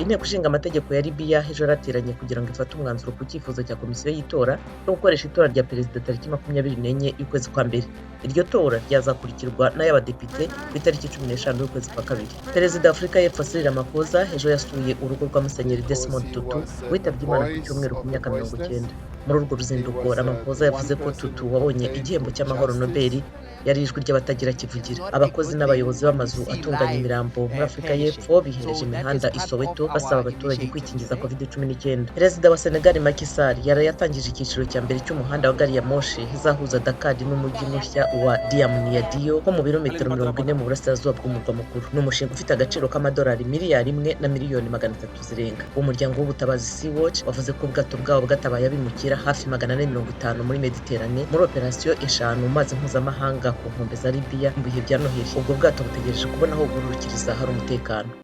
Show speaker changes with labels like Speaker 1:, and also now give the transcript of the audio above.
Speaker 1: inteko ishinga amategeko ya Libya ejo yarateranye kugira ngo ifate umwanzuro ku cyifuzo cya komisiyo y'itora no gukoresha itora rya perezida tariki 24 y'ukwezi kwa mbere. Iryo tora ryazakurikirwa n'ay'abadepite ku itariki 15 y'ukwezi kwa kabiri. Perezida wa Afurika y'Epfo Cyril Ramaphosa ejo yasuye urugo rwa Musenyeri Desmond Tutu witabye Imana ku cyumweru ku myaka 90. Muri urwo ruzinduko Ramaphosa yavuze ko Tutu wabonye igihembo cy'amahoro Nobel yari ijwi ry'abatagira kivugira. Abakozi n'abayobozi b'amazu atunganya imirambo muri Afurika y'Epfo bihereje imihanda i Soweto basaba abaturage kwikingiza COVID-19. Perezida wa Senegal Macky Sall yatangije icyiciro cya mbere cy'umuhanda wa gari ya moshi izahuza Dakar n'umujyi mushya wa Diamniadio ho mu birometero 40 mu burasirazuba bw'umurwa mukuru. Ni umushinga ufite agaciro k'amadolari miliyari 1 na miliyoni 300 zirenga. Umuryango w'ubutabazi Sea Watch wavuze ko ubwato bwabo bwatabaye abimukira hafi 450 muri Mediterane muri operasiyo 5 mu mazi mpuzamahanga ku nkombe za Libya mu bihe bya Noheli. Ubwo bwato butegereje kubona aho bururukiriza hari umutekano.